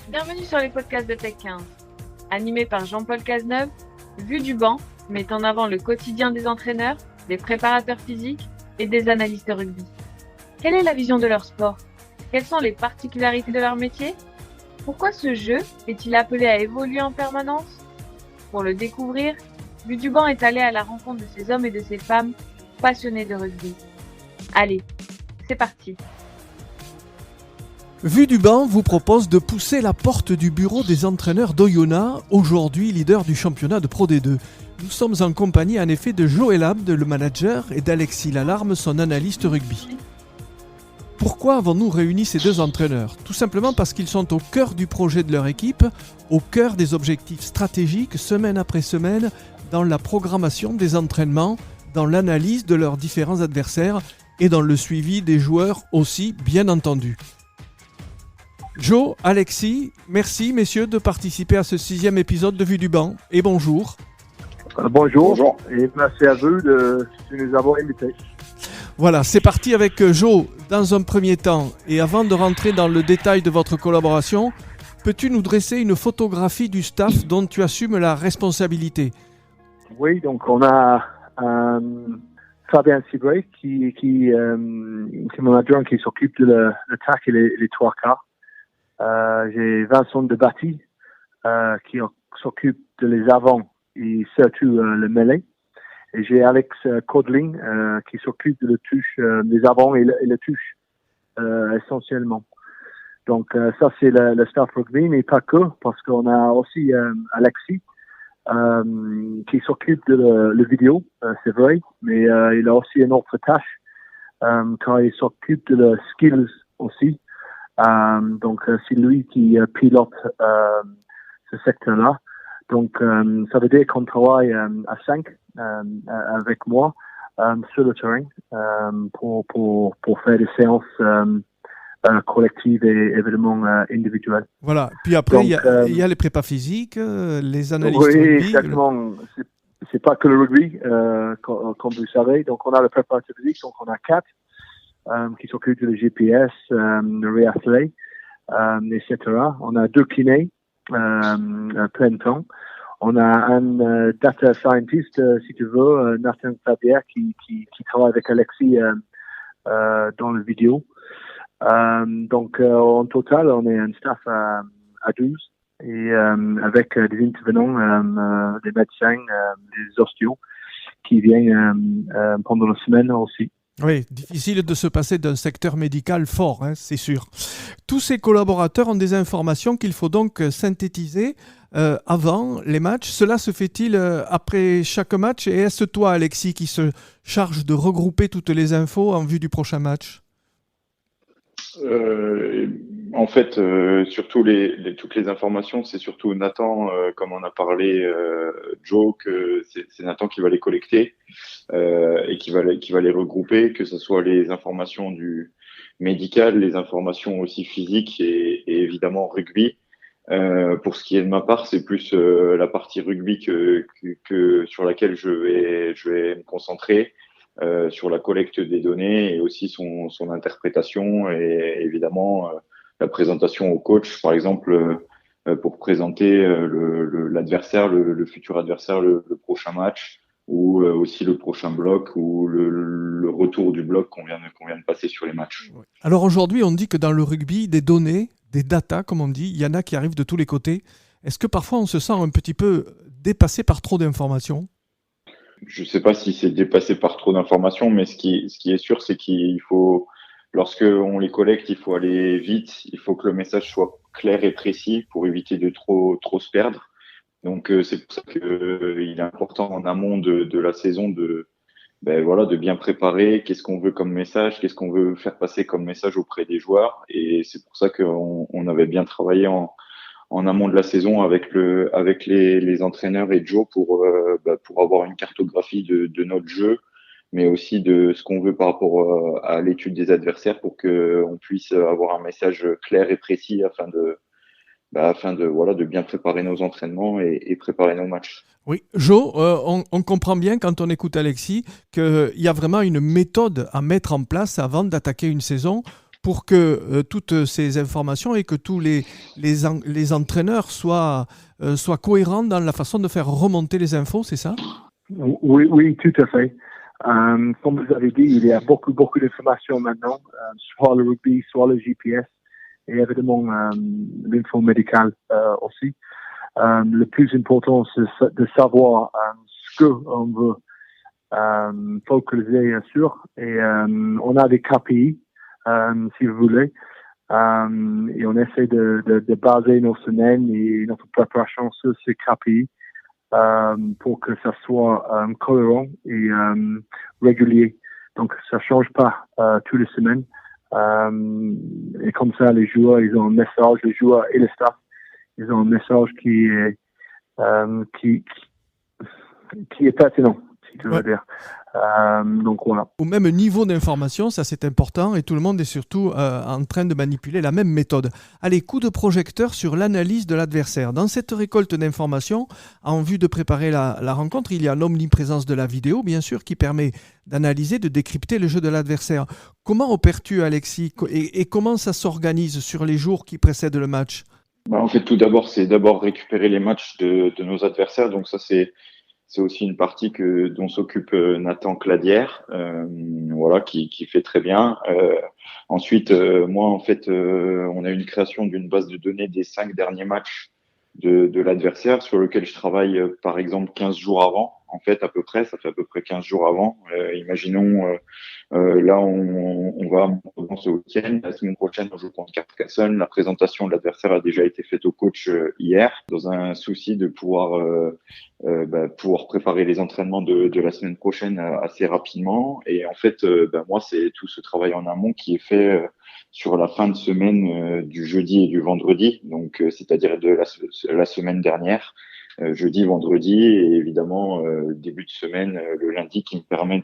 Bienvenue sur les podcasts de Tech15. Animé par Jean-Paul Cazeneuve, Vue du banc met en avant le quotidien des entraîneurs, des préparateurs physiques et des analystes rugby. Quelle est la vision de leur sport? Quelles sont les particularités de leur métier? Pourquoi ce jeu est-il appelé à évoluer en permanence? Pour le découvrir, Vue du banc est allé à la rencontre de ces hommes et de ces femmes passionnés de rugby. Allez, c'est parti. Vue du banc vous propose de pousser la porte du bureau des entraîneurs d'Oyonnax, aujourd'hui leader du championnat de Pro D2. Nous sommes en compagnie en effet de Joël Abd, le manager, et d'Alexis Lalarme, son analyste rugby. Pourquoi avons-nous réuni ces deux entraîneurs? Tout simplement parce qu'ils sont au cœur du projet de leur équipe, au cœur des objectifs stratégiques, semaine après semaine, dans la programmation des entraînements, dans l'analyse de leurs différents adversaires et dans le suivi des joueurs aussi, bien entendu. Joe, Alexis, merci messieurs de participer à ce 6e épisode de Vue du banc et bonjour. Bonjour et merci à vous de nous avoir invités. Voilà, c'est parti avec Joe dans un premier temps. Et avant de rentrer dans le détail de votre collaboration, peux-tu nous dresser une photographie du staff dont tu assumes la responsabilité? Oui, donc on a Fabien Cibré qui est mon adjoint qui s'occupe de l'attaque et les trois quarts. J'ai Vincent Debatty qui s'occupe de les avants et surtout le mêlée. Et j'ai Alex Codling qui s'occupe de les avants et le touche essentiellement. Donc ça c'est le staff rugby, mais pas que, parce qu'on a aussi Alexis qui s'occupe de le vidéo, c'est vrai, mais il a aussi une autre tâche quand il s'occupe de le skills aussi. Donc c'est lui qui pilote ce secteur-là. Donc ça veut dire qu'on travaille à 5 avec moi sur le terrain pour faire des séances collectives et évidemment individuelles. Voilà. Puis après, il y a les prépas physiques, les analystes oui, rugby. Oui, exactement. C'est pas que le rugby, comme vous savez. Donc on a le préparateur physique, donc on a 4 qui s'occupent de le GPS, le réathlé, etc. On a 2 kinés plein temps. On a un data scientist, si tu veux, Nathan Fabier, qui travaille avec Alexis dans le vidéo. Donc, en total, on est un staff à 12 et avec des intervenants, des médecins, des ostéos qui viennent pendant la semaine aussi. Oui, difficile de se passer d'un secteur médical fort, hein, c'est sûr. Tous ces collaborateurs ont des informations qu'il faut donc synthétiser avant les matchs. Cela se fait-il après chaque match? Et est-ce toi, Alexis, qui se charge de regrouper toutes les infos en vue du prochain match? En fait, surtout toutes les informations, c'est surtout Nathan, comme on a parlé, Joe, que c'est Nathan qui va les collecter et qui va les regrouper, que ce soit les informations du médical, les informations aussi physiques et évidemment rugby. Pour ce qui est de ma part, c'est plus la partie rugby que sur laquelle je vais me concentrer. Sur la collecte des données et aussi son interprétation et évidemment la présentation au coach, par exemple, pour présenter l'adversaire, le futur adversaire, le prochain match ou aussi le prochain bloc ou le retour du bloc qu'on vient de passer sur les matchs. Alors aujourd'hui, on dit que dans le rugby, des données, des data, comme on dit, il y en a qui arrivent de tous les côtés. Est-ce que parfois on se sent un petit peu dépassé par trop d'informations? Je ne sais pas si c'est dépassé par trop d'informations, mais ce qui est sûr, c'est qu'il faut, lorsque on les collecte, il faut aller vite. Il faut que le message soit clair et précis pour éviter de trop se perdre. Donc c'est pour ça qu'il est important en amont de la saison de bien préparer. Qu'est-ce qu'on veut comme message, qu'est-ce qu'on veut faire passer comme message auprès des joueurs. Et c'est pour ça qu'on avait bien travaillé en amont de la saison avec les entraîneurs et Joe pour avoir une cartographie de notre jeu, mais aussi de ce qu'on veut par rapport à l'étude des adversaires pour que on puisse avoir un message clair et précis afin de bien préparer nos entraînements et préparer nos matchs. Oui, Joe, on comprend bien quand on écoute Alexis qu'il y a vraiment une méthode à mettre en place avant d'attaquer une saison pour que toutes ces informations et que tous les entraîneurs soient cohérents dans la façon de faire remonter les infos, c'est ça? Oui, oui, tout à fait. Comme vous avez dit, il y a beaucoup d'informations maintenant, soit le rugby, soit le GPS, et évidemment l'info médicale aussi. Le plus important, c'est de savoir ce qu'on veut focaliser sur. Et on a des KPI, si vous voulez, et on essaie de baser nos semaines et notre préparation sur ces KPI pour que ça soit cohérent et régulier. Donc, ça change pas toutes les semaines. Et comme ça, les joueurs, ils ont un message, les joueurs et le staff, ils ont un message qui est pertinent, si tu veux dire. Donc voilà. Au même niveau d'information, ça c'est important, et tout le monde est surtout en train de manipuler la même méthode. Allez, coup de projecteur sur l'analyse de l'adversaire. Dans cette récolte d'informations, en vue de préparer la rencontre, il y a l'omniprésence de la vidéo, bien sûr, qui permet d'analyser, de décrypter le jeu de l'adversaire. Comment opères-tu, Alexis, et comment ça s'organise sur les jours qui précèdent le match? En fait, tout d'abord, c'est récupérer les matchs de nos adversaires. Donc ça, c'est aussi une partie dont s'occupe Nathan Cladière, voilà, qui fait très bien. Ensuite, moi, en fait, on a une création d'une base de données des 5 derniers matchs de l'adversaire, sur lequel je travaille, par exemple, 15 jours avant. En fait, à peu près, ça fait à peu près 15 jours avant. Imaginons, là, on va dans ce week-end. La semaine prochaine, on joue contre Carcassonne. La présentation de l'adversaire a déjà été faite au coach hier, dans un souci de pouvoir préparer les entraînements de la semaine prochaine assez rapidement. Et en fait, moi, c'est tout ce travail en amont qui est fait sur la fin de semaine du jeudi et du vendredi, donc c'est-à-dire de la semaine dernière, jeudi, vendredi, et évidemment début de semaine, le lundi, qui me permet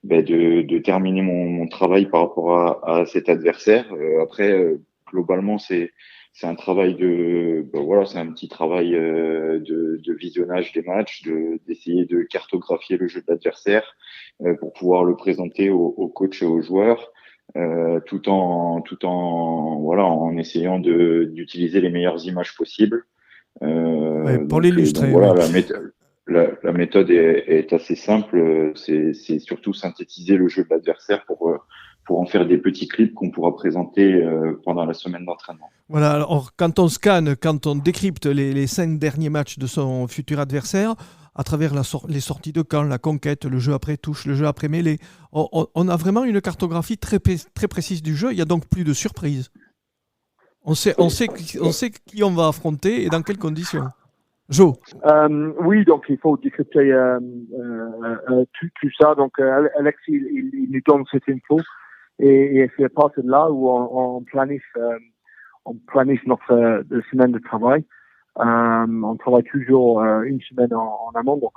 de terminer mon travail par rapport à cet adversaire. Après, globalement, c'est un travail c'est un petit travail de visionnage des matchs, d'essayer de cartographier le jeu de l'adversaire pour pouvoir le présenter au coach et aux joueurs, tout en essayant d'utiliser les meilleures images possibles. Pour l'illustrer. Voilà, la méthode est assez simple. C'est surtout synthétiser le jeu de l'adversaire pour en faire des petits clips qu'on pourra présenter pendant la semaine d'entraînement. Voilà, alors quand on scanne, quand on décrypte les 5 derniers matchs de son futur adversaire, à travers les sorties de camp, la conquête, le jeu après touche, le jeu après mêlée, on a vraiment une cartographie très précise du jeu. Il n'y a donc plus de surprise. On sait qui on va affronter et dans quelles conditions. Jo. Oui, donc il faut décrypter tout ça. Donc Alexis, il nous donne cette info et c'est à partir de là où on planifie notre semaine de travail. On travaille toujours une semaine en amont. Donc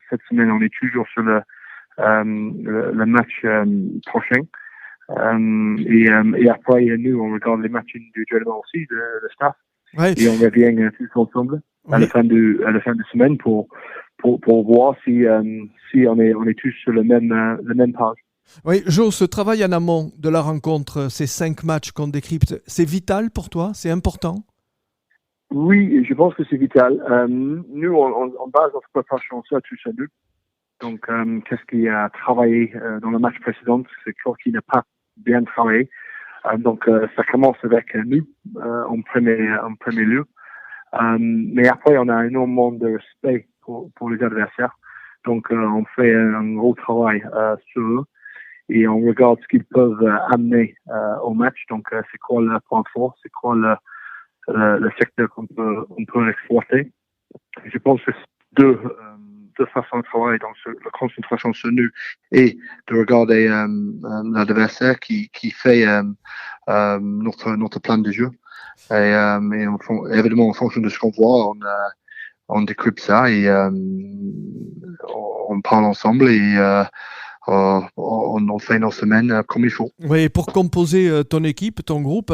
cette semaine, on est toujours sur le match prochain. Et après, nous, on regarde les matchs individuellement aussi, le staff. Ouais. Et on revient tous ensemble à la fin de semaine pour voir si on est tous sur le même page. Oui, Jo, ce travail en amont de la rencontre, ces 5 matchs qu'on décrypte, c'est vital pour toi? C'est important? Oui, je pense que c'est vital. Nous, on base notre préparation sur tout ça. Donc, qu'est-ce qui a travaillé dans le match précédent? C'est quoi qui n'a pas bien travaillé. Donc, ça commence avec nous en premier lieu. Mais après, on a énormément de respect pour les adversaires. Donc, on fait un gros travail sur eux et on regarde ce qu'ils peuvent amener au match. Donc, c'est quoi leur point fort, c'est quoi le secteur qu'on peut exploiter. Je pense que c'est deux façons de travailler, donc la concentration sur nous et de regarder l'adversaire qui fait notre plan de jeu. Et évidemment, en fonction de ce qu'on voit, on décrypte ça et on parle ensemble et on fait nos semaines comme il faut. Oui, pour composer ton équipe, ton groupe,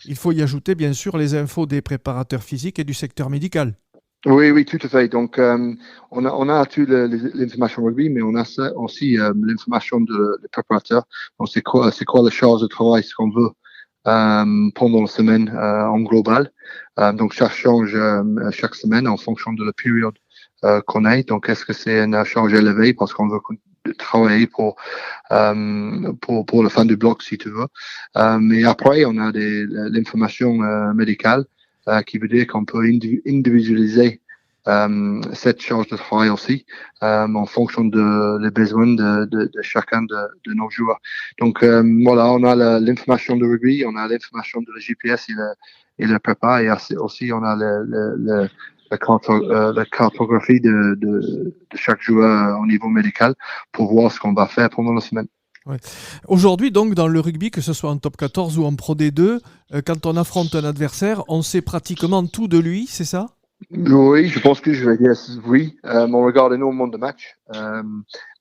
il faut y ajouter bien sûr les infos des préparateurs physiques et du secteur médical. Oui, oui, tout à fait. Donc, on a tout l'information rugby, mais on a aussi l'information de préparateur. Donc, c'est quoi la charge de travail, ce qu'on veut pendant la semaine en global. Donc, ça change chaque semaine en fonction de la période qu'on a. Donc, est-ce que c'est une charge élevée parce qu'on veut travailler pour la fin du bloc, si tu veux. Mais après, on a l'information médicale qui veut dire qu'on peut individualiser cette charge de travail aussi en fonction des besoins de chacun de nos joueurs. Donc voilà, on a l'information de rugby, on a l'information de la GPS et le prépa, et aussi on a la cartographie de chaque joueur au niveau médical pour voir ce qu'on va faire pendant la semaine. Ouais. Aujourd'hui, donc, dans le rugby, que ce soit en top 14 ou en Pro D2, quand on affronte un adversaire, on sait pratiquement tout de lui, c'est ça? Oui, je pense que je vais dire oui. On regarde énormément de matchs.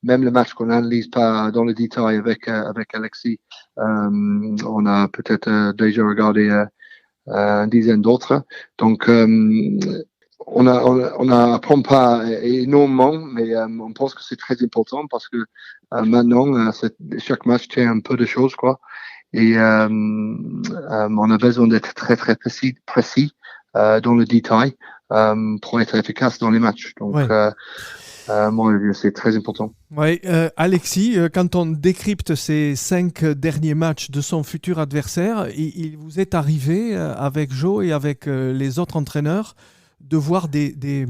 Même le match qu'on n'analyse pas dans le détail avec Alexis, on a peut-être déjà regardé une dizaine d'autres. Donc, on apprend pas énormément, mais on pense que c'est très important parce que maintenant, chaque match tient un peu de choses, quoi. Et on a besoin d'être très, très précis dans le détail pour être efficace dans les matchs. Donc, moi, c'est très important. Ouais, Alexis, quand on décrypte ces 5 derniers matchs de son futur adversaire, il vous est arrivé avec Joe et avec les autres entraîneurs de voir des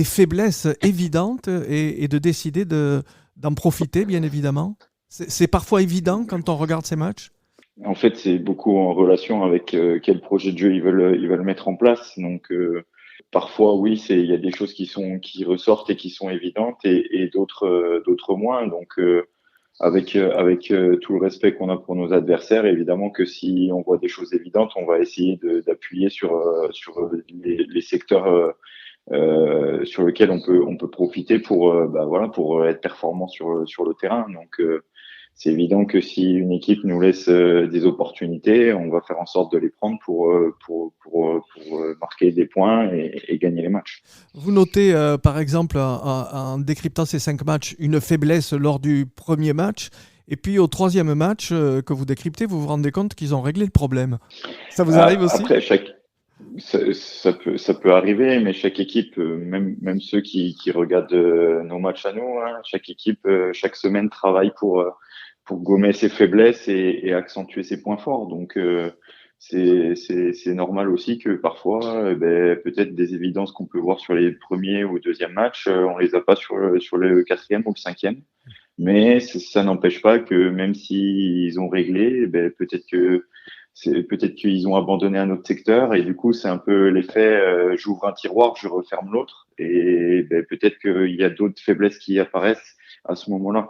faiblesses évidentes et de décider d'en profiter, bien évidemment. C'est parfois évident quand on regarde ces matchs. En fait, c'est beaucoup en relation avec quel projet de jeu ils veulent mettre en place. Donc, parfois, oui, il y a des choses qui ressortent et qui sont évidentes et d'autres moins. Donc, avec tout le respect qu'on a pour nos adversaires, évidemment que si on voit des choses évidentes, on va essayer d'appuyer sur les secteurs sur lesquels on peut profiter pour pour être performant sur le terrain. Donc c'est évident que si une équipe nous laisse des opportunités, on va faire en sorte de les prendre pour marquer des points et gagner les matchs. Vous notez, par exemple, en décryptant ces 5 matchs, une faiblesse lors du premier match. Et puis au troisième match que vous décryptez, vous vous rendez compte qu'ils ont réglé le problème. Ça vous arrive aussi? Après, ça peut arriver, mais chaque équipe, même ceux qui regardent nos matchs à nous, hein, chaque équipe, chaque semaine travaille pour gommer ses faiblesses et accentuer ses points forts. Donc c'est normal aussi que parfois, peut-être des évidences qu'on peut voir sur les premiers ou deuxième matchs, on les a pas sur le quatrième ou le cinquième. Mais ça n'empêche pas que même s'ils ont réglé, peut-être qu'ils ont abandonné un autre secteur et du coup c'est un peu l'effet j'ouvre un tiroir, je referme l'autre et peut-être qu'il y a d'autres faiblesses qui apparaissent à ce moment-là.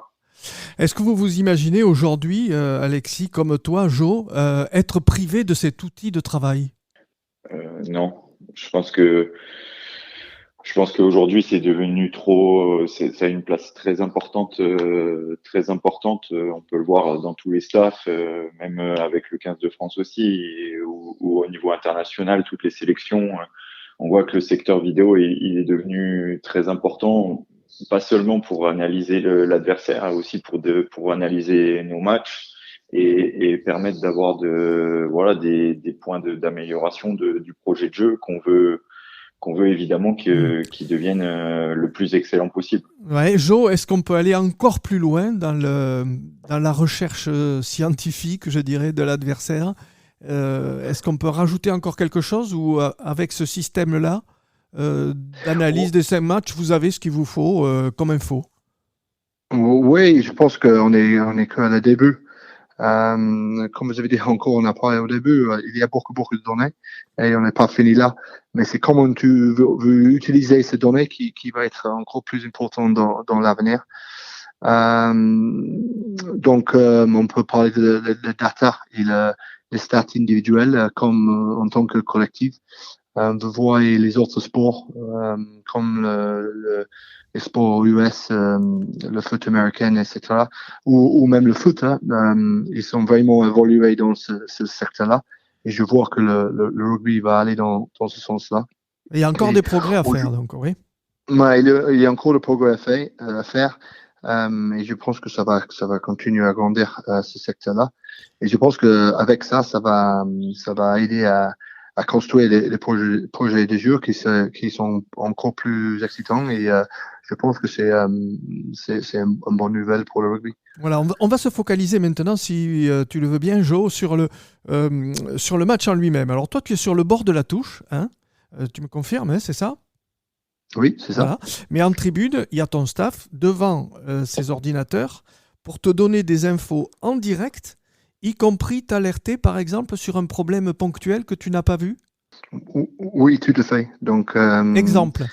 Est-ce que vous vous imaginez aujourd'hui, Alexis, comme toi, Joe, être privé de cet outil de travail? Non, je pense qu'aujourd'hui c'est devenu trop, ça a une place très importante. On peut le voir dans tous les staffs, même avec le 15 de France aussi, ou au niveau international, toutes les sélections. On voit que le secteur vidéo il est devenu très important, pas seulement pour analyser l'adversaire, aussi pour analyser nos matchs et permettre d'avoir des points d'amélioration du projet de jeu qu'on veut évidemment qu'il devienne le plus excellent possible. Ouais, Joe, est-ce qu'on peut aller encore plus loin dans la recherche scientifique, je dirais, de l'adversaire? Est-ce qu'on peut rajouter encore quelque chose ou avec ce système-là d'analyse des 5 matchs, vous avez ce qu'il vous faut comme info? Oui, je pense qu'on est qu'à le début. Comme vous avez dit encore, on a parlé au début, il y a beaucoup de données et on n'est pas fini là. Mais c'est comment tu veux utiliser ces données qui va être encore plus important dans l'avenir. Donc, on peut parler de data et les stats individuelles comme en tant que collectif. De voir les autres sports comme les sports US, le foot américain, etc., ou même le foot, hein, ils sont vraiment évolués dans ce secteur-là. Et je vois que le rugby va aller dans ce sens-là. Il y a encore Et des progrès à faire, donc oui. ouais, il y a encore des progrès à faire. Et je pense que ça va continuer à grandir ce secteur-là. Et je pense que avec ça va aider à construire les projets de jeu qui sont encore plus excitants. Et je pense que c'est une bonne nouvelle pour le rugby. Voilà, on va se focaliser maintenant, si tu le veux bien, Jo, sur le match en lui-même. Alors toi, tu es sur le bord de la touche, hein. Tu me confirmes, hein, c'est ça? Oui, c'est ça. Voilà. Mais en tribune, il y a ton staff devant ces ordinateurs pour te donner des infos en direct, y compris t'alerter, par exemple, sur un problème ponctuel que tu n'as pas vu. Oui, tout à fait. Donc, Exemple.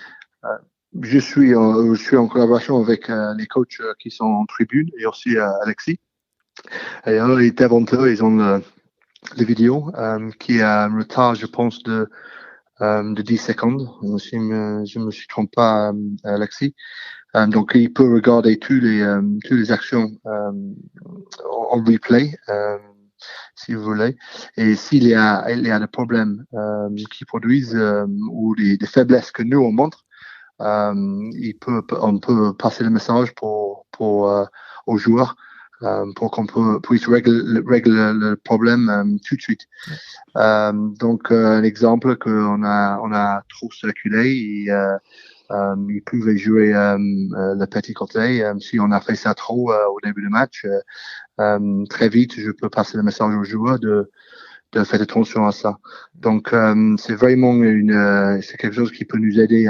je suis en collaboration avec les coachs qui sont en tribune et aussi Alexis. Et eux, devant eux, ils ont les vidéos qui a un retard, je pense, de 10 secondes, si je me suis trompé pas, Alexis. Donc, il peut regarder toutes les actions en replay, si vous voulez. Et s'il y a des problèmes qui produisent ou des faiblesses que nous on montre, on peut passer le message aux joueurs pour qu'on puisse régler le problème tout de suite. Donc, un exemple qu'on a trop circulé, ils pouvaient jouer le petit côté. Si on a fait ça trop au début du match, très vite, je peux passer le message aux joueurs de faire attention à ça. Donc, c'est vraiment c'est quelque chose qui peut nous aider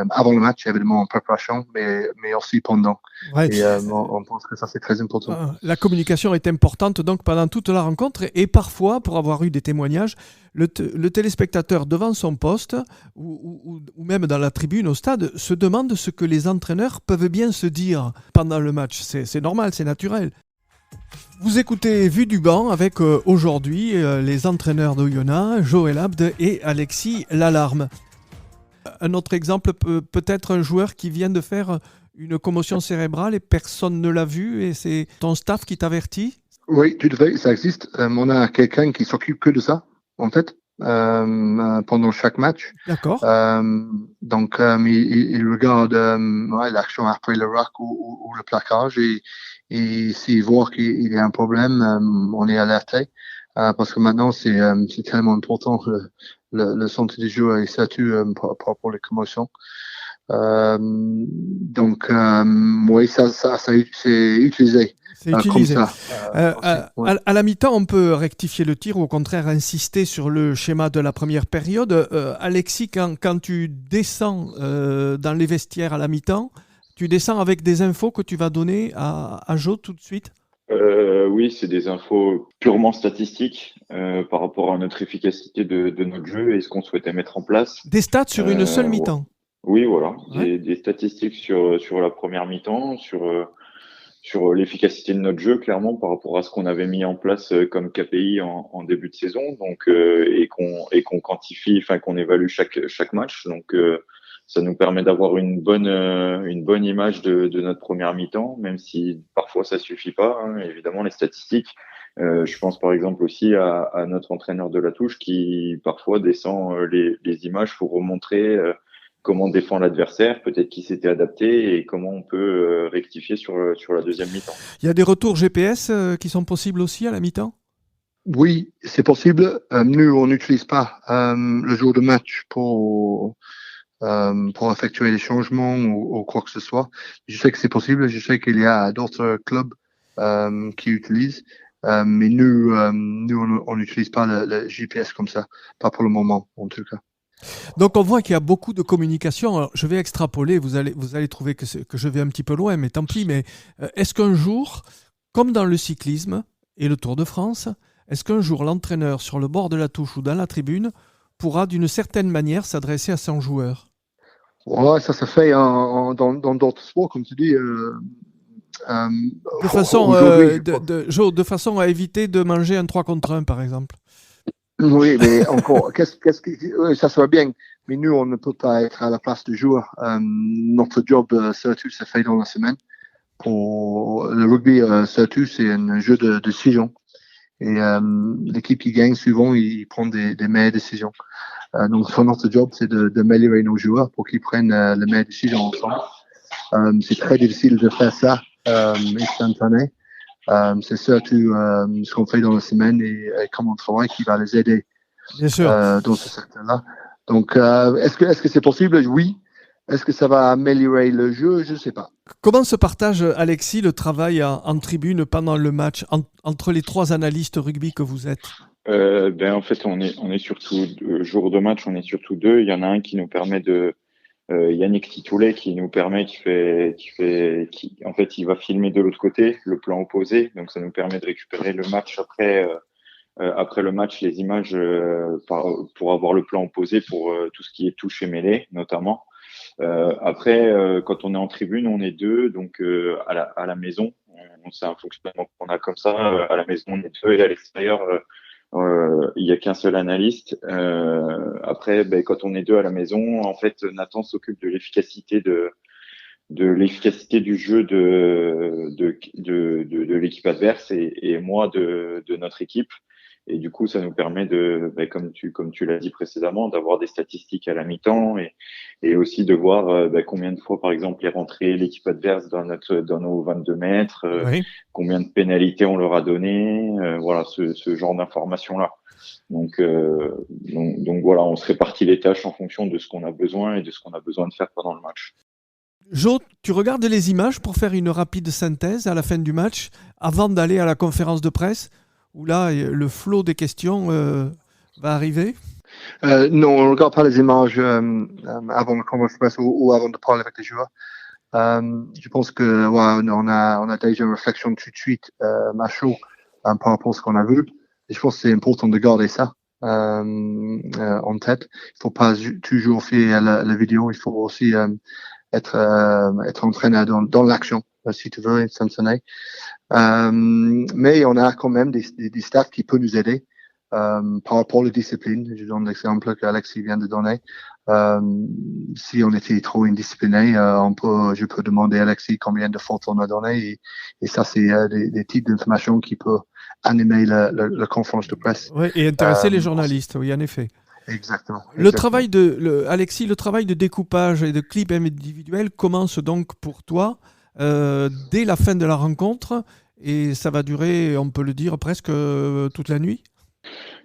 avant le match, évidemment en préparation, mais aussi pendant. Ouais. Et on pense que ça, c'est très important. La communication est importante donc pendant toute la rencontre et parfois, pour avoir eu des témoignages, le téléspectateur devant son poste ou même dans la tribune au stade se demande ce que les entraîneurs peuvent bien se dire pendant le match. C'est normal, c'est naturel. Vous écoutez Vue du banc avec aujourd'hui les entraîneurs d'Oyonnax, Joël Abd et Alexis Lalarme. Un autre exemple peut-être un joueur qui vient de faire une commotion cérébrale et personne ne l'a vu et c'est ton staff qui t'avertit? Oui, tout à fait, ça existe. On a quelqu'un qui s'occupe que de ça, en fait, pendant chaque match. D'accord. Donc, il regarde l'action après le rack ou le plaquage et s'il voit qu'il y a un problème, on est alerté. Parce que maintenant, c'est tellement important le santé du joueur et surtout pour les commotions. Donc, oui, ça c'est utilisé. C'est utilisé. Comme ça, ouais. À la mi-temps, on peut rectifier le tir ou au contraire insister sur le schéma de la première période. Alexis, quand tu descends dans les vestiaires à la mi-temps, tu descends avec des infos que tu vas donner à Jo tout de suite? Oui, c'est des infos purement statistiques par rapport à notre efficacité de notre jeu et ce qu'on souhaitait mettre en place. Des stats sur une seule mi-temps? Oui, voilà. Ouais. Des statistiques sur la première mi-temps, sur l'efficacité de notre jeu, clairement, par rapport à ce qu'on avait mis en place comme KPI en début de saison, donc et qu'on quantifie, enfin qu'on évalue chaque match. Donc ça nous permet d'avoir une bonne image de notre première mi-temps, même si parfois ça suffit pas. Hein, évidemment, les statistiques. Je pense par exemple aussi à notre entraîneur de la touche qui parfois descend les images pour remontrer comment défend l'adversaire, peut-être qui s'était adapté et comment on peut rectifier sur la deuxième mi-temps. Il y a des retours GPS qui sont possibles aussi à la mi-temps? Oui, c'est possible. Nous, on n'utilise pas le jour de match pour effectuer des changements ou quoi que ce soit. Je sais que c'est possible. Je sais qu'il y a d'autres clubs qui utilisent. Mais nous, on n'utilise pas le GPS comme ça. Pas pour le moment, en tout cas. Donc on voit qu'il y a beaucoup de communication. Alors, je vais extrapoler, vous allez trouver que je vais un petit peu loin, mais tant pis. Mais est-ce qu'un jour, comme dans le cyclisme et le Tour de France, est-ce qu'un jour l'entraîneur sur le bord de la touche ou dans la tribune pourra d'une certaine manière s'adresser à son joueur? Ouais, ça se fait dans d'autres sports, comme tu dis. De façon à éviter de manger un 3 contre 1, par exemple. Oui, mais encore, ça serait bien. Mais nous, on ne peut pas être à la place du joueur. Notre job, surtout, se fait dans la semaine. Pour le rugby, surtout, c'est un jeu de décision. Et l'équipe qui gagne, souvent, il prend des meilleures décisions. Donc notre job, c'est d'améliorer nos joueurs pour qu'ils prennent les meilleures décisions ensemble. C'est très difficile de faire ça instantané. C'est surtout ce qu'on fait dans la semaine et comment on travaille qui va les aider dans ce secteur-là. Donc, est-ce que c'est possible? Oui. Est-ce que ça va améliorer le jeu? Je ne sais pas. Comment se partage, Alexis, le travail en tribune pendant le match entre les 3 analystes rugby que vous êtes? En fait, on est surtout jour de match, on est surtout 2. Il y en a un qui nous permet Yannick Titoulet qui nous permet, en fait, il va filmer de l'autre côté, le plan opposé. Donc, ça nous permet de récupérer le match après le match, les images pour avoir le plan opposé pour tout ce qui est touche et mêlée, notamment. Après, quand on est en tribune, on est 2, donc à la maison, c'est un fonctionnement qu'on a comme ça. À la maison, on est 2 et à l'extérieur, il y a qu'un seul analyste. Après, quand on est 2 à la maison, en fait, Nathan s'occupe de l'efficacité du jeu de l'équipe adverse et moi de notre équipe. Et du coup, ça nous permet comme tu l'as dit précédemment, d'avoir des statistiques à la mi-temps et aussi de voir combien de fois, par exemple, est rentrée l'équipe adverse dans nos 22 mètres, Oui. combien de pénalités on leur a donné, voilà, ce genre d'informations-là. Donc voilà, on se répartit les tâches en fonction de ce qu'on a besoin et de ce qu'on a besoin de faire pendant le match. Jo, tu regardes les images pour faire une rapide synthèse à la fin du match avant d'aller à la conférence de presse où là, le flot des questions va arriver? Non, on ne regarde pas les images avant la conférence de presse ou avant de parler avec les joueurs. Je pense que on a déjà une réflexion tout de suite à chaud par rapport à ce qu'on a vu. Et je pense que c'est important de garder ça en tête. Il ne faut pas toujours faire la vidéo, il faut aussi être entraîné dans l'action, si tu veux, instantané. Mais on a quand même des stats qui peuvent nous aider par rapport à la discipline. Je donne l'exemple qu'Alexis vient de donner. Si on était trop indiscipliné, je peux demander à Alexis combien de fautes on a donné et ça c'est des types d'informations qui peuvent animer la conférence de presse. Oui, et intéresser les journalistes, oui, en effet. Exactement. Alexis, le travail de découpage et de clip individuel commence donc pour toi dès la fin de la rencontre et ça va durer, on peut le dire, presque toute la nuit?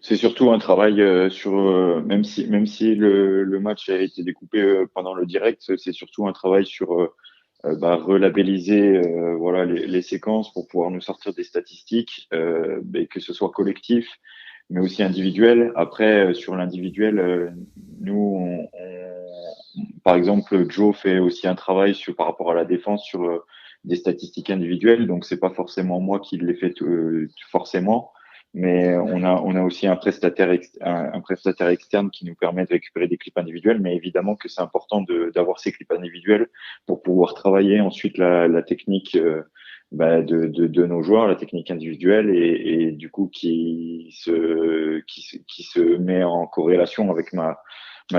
C'est surtout un travail même si le match a été découpé pendant le direct, c'est surtout un travail sur relabelliser voilà les séquences pour pouvoir nous sortir des statistiques, que ce soit collectif mais aussi individuel. Après sur l'individuel, nous par exemple Joe fait aussi un travail par rapport à la défense sur des statistiques individuelles, donc c'est pas forcément moi qui les fais forcément. Mais on a aussi un prestataire externe qui nous permet de récupérer des clips individuels. Mais évidemment que c'est important d'avoir ces clips individuels pour pouvoir travailler ensuite la technique de nos joueurs, la technique individuelle et du coup qui se met en corrélation avec ma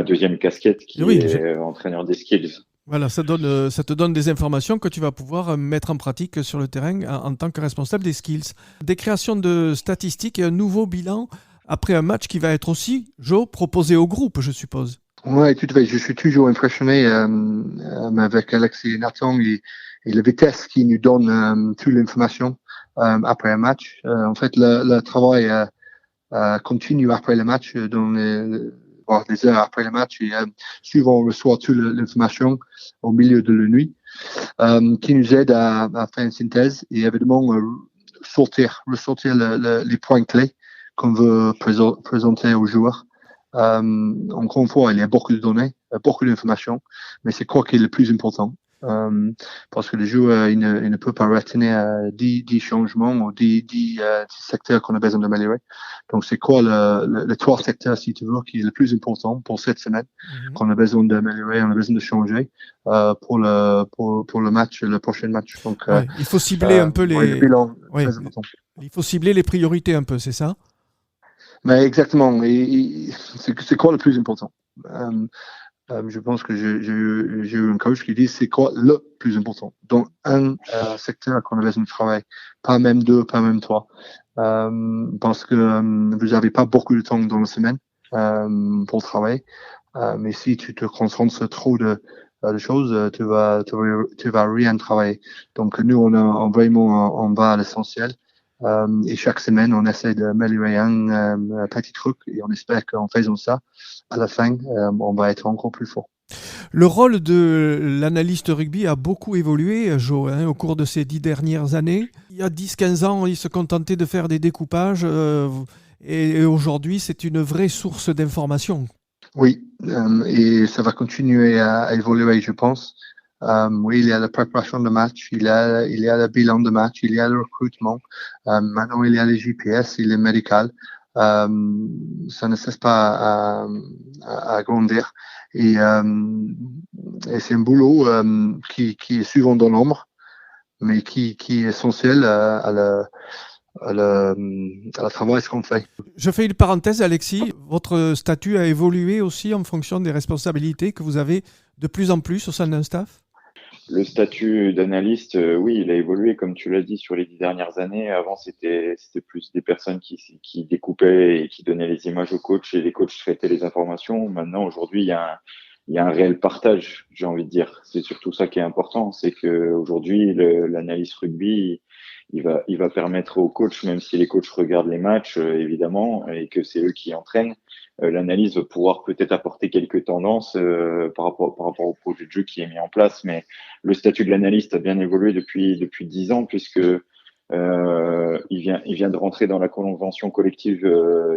deuxième casquette qui est entraîneur des skills. Voilà, ça te donne des informations que tu vas pouvoir mettre en pratique sur le terrain en tant que responsable des skills. Des créations de statistiques et un nouveau bilan après un match qui va être aussi, Joe, proposé au groupe, je suppose. Oui, tout à fait. Je suis toujours impressionné avec Alexis et Nathan et la vitesse qu'ils nous donnent toute l'information après un match. En fait, le travail continue après le match voire des heures après le match et souvent on reçoit toute l'information au milieu de la nuit qui nous aide à faire une synthèse et évidemment ressortir les points clés qu'on veut présenter aux joueurs. Encore une fois, il y a beaucoup de données, beaucoup d'informations, mais c'est quoi qui est le plus important parce que le joueur il ne peut pas retenir 10 changements ou 10 secteurs qu'on a besoin d'améliorer. Donc c'est quoi le 3 secteurs, si tu veux, qui est le plus important pour cette semaine qu'on a besoin d'améliorer, on a besoin de changer pour le match, le prochain match. Donc il faut cibler un peu le bilan, très important. Il faut cibler les priorités un peu, c'est ça? Mais exactement. Et c'est quoi le plus important? Je pense que j'ai eu un coach qui dit c'est quoi le plus important dans un secteur qu'on a besoin de travail, pas même 2, pas même 3, parce que vous n'avez pas beaucoup de temps dans la semaine pour travailler. Mais si tu te concentres trop de choses, tu vas rien travailler. Donc nous, on vraiment, on va à l'essentiel. Et chaque semaine, on essaie d'améliorer un petit truc et on espère qu'en faisant ça, à la fin, on va être encore plus fort. Le rôle de l'analyste rugby a beaucoup évolué, Jo, au cours de ces 10 dernières années. Il y a 10-15 ans, il se contentait de faire des découpages et aujourd'hui, c'est une vraie source d'information. Oui, et ça va continuer à évoluer, je pense. Oui, il y a la préparation de match, il y a le bilan de match, il y a le recrutement. Maintenant, il y a les GPS, il est médical. Ça ne cesse pas à grandir. Et c'est un boulot qui est souvent dans l'ombre, mais qui est essentiel à la travail qu'on fait. Je fais une parenthèse, Alexis. Votre statut a évolué aussi en fonction des responsabilités que vous avez de plus en plus au sein d'un staff? Le statut d'analyste, oui, il a évolué, comme tu l'as dit, sur les 10 dernières années. Avant, c'était plus des personnes qui découpaient et qui donnaient les images aux coachs et les coachs traitaient les informations. Maintenant, aujourd'hui, il y a un réel partage, j'ai envie de dire. C'est surtout ça qui est important. C'est que aujourd'hui, l'analyse rugby, il va permettre aux coachs, même si les coachs regardent les matchs, évidemment, et que c'est eux qui entraînent, l'analyse va pouvoir peut-être apporter quelques tendances par rapport au projet de jeu qui est mis en place. Mais le statut de l'analyste a bien évolué depuis 10 ans, puisque il vient de rentrer dans la convention collective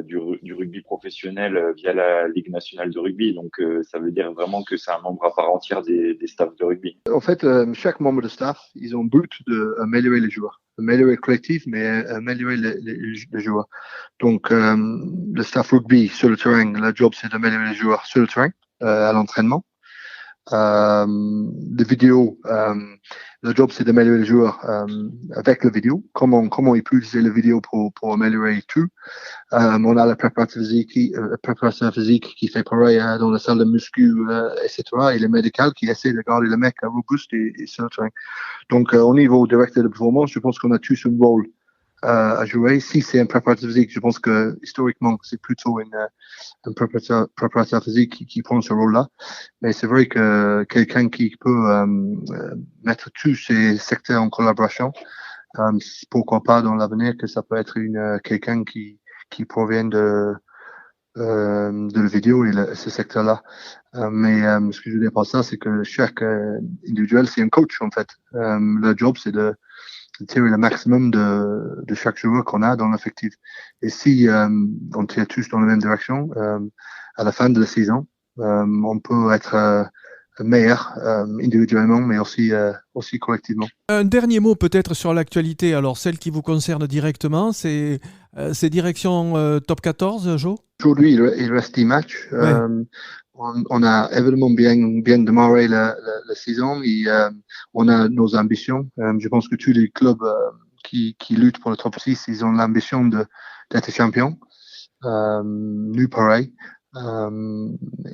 du rugby professionnel via la Ligue nationale de rugby. Donc, ça veut dire vraiment que c'est un membre à part entière des staffs de rugby. En fait, chaque membre de staff, ils ont but d'améliorer les joueurs. Améliorer le collectif, mais améliorer les joueurs. Donc, le staff rugby sur le terrain, le job, c'est d'améliorer les joueurs sur le terrain, à l'entraînement. Les vidéos, le job, c'est d'améliorer les joueurs avec la vidéo. Comment ils peuvent utiliser la vidéo pour améliorer tout. On a la préparateur physique qui fait pareil dans la salle de muscu, etc. Et le médical qui essaie de garder le mec robuste et sur le terrain. Donc, au niveau directeur de performance, je pense qu'on a tous un rôle à jouer. Si c'est un préparateur physique, je pense que historiquement, c'est plutôt un préparateur physique qui prend ce rôle-là. Mais c'est vrai que quelqu'un qui peut mettre tous ces secteurs en collaboration, pourquoi pas dans l'avenir que ça peut être quelqu'un qui provient de la vidéo et ce secteur-là. Mais ce que je veux dire par ça, c'est que chaque individuel, c'est un coach en fait. Le job, c'est de tirer le maximum de chaque joueur qu'on a dans l'effectif. Et si on tire tous dans la même direction, à la fin de la saison, on peut être meilleur individuellement, mais aussi collectivement. Un dernier mot peut-être sur l'actualité. Alors, celle qui vous concerne directement, c'est direction top 14, Jo? Aujourd'hui, il reste 10 matchs. Ouais. On a évidemment bien démarré la saison et on a nos ambitions. Je pense que tous les clubs qui luttent pour le top 6, ils ont l'ambition d'être champions. Nous, pareil.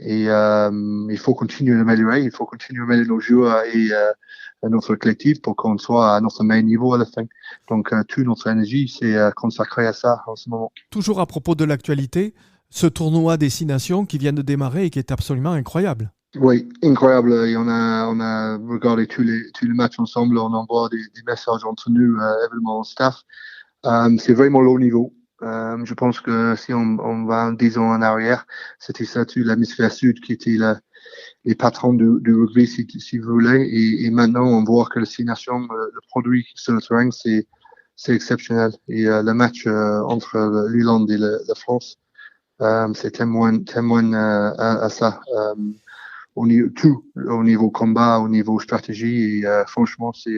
Et il faut continuer à améliorer, il faut continuer à améliorer nos joueurs et notre collectif pour qu'on soit à notre meilleur niveau à la fin. Donc, toute notre énergie, c'est consacré à ça en ce moment. Toujours à propos de l'actualité, ce tournoi Destination qui vient de démarrer et qui est absolument incroyable. Oui, incroyable. Et on a regardé tous les matchs ensemble, on envoie des messages entre nous, évidemment, au staff. C'est vraiment le haut niveau. Je pense que si on va 10 ans en arrière, c'était ça, l'hémisphère sud qui était les patrons du rugby, si vous voulez. Et maintenant, on voit que la Destination, le produit sur le terrain, c'est exceptionnel. Et le match entre l'Irlande et la France, c'est témoin à ça. Au niveau combat, au niveau stratégie, et franchement, c'est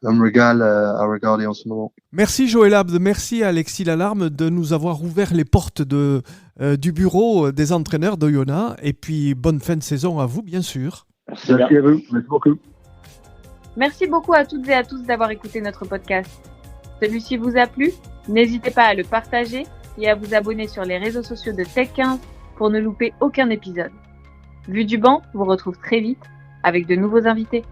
un régal à regarder en ce moment. Merci Joël Abd, merci à Alexis Lalarme de nous avoir ouvert les portes du bureau des entraîneurs d'Oyonnax. Et puis bonne fin de saison à vous, bien sûr. Merci à vous, merci beaucoup. Merci beaucoup à toutes et à tous d'avoir écouté notre podcast. Celui-ci vous a plu? N'hésitez pas à le partager et à vous abonner sur les réseaux sociaux de Tech15 pour ne louper aucun épisode. Vue du banc vous retrouve très vite avec de nouveaux invités.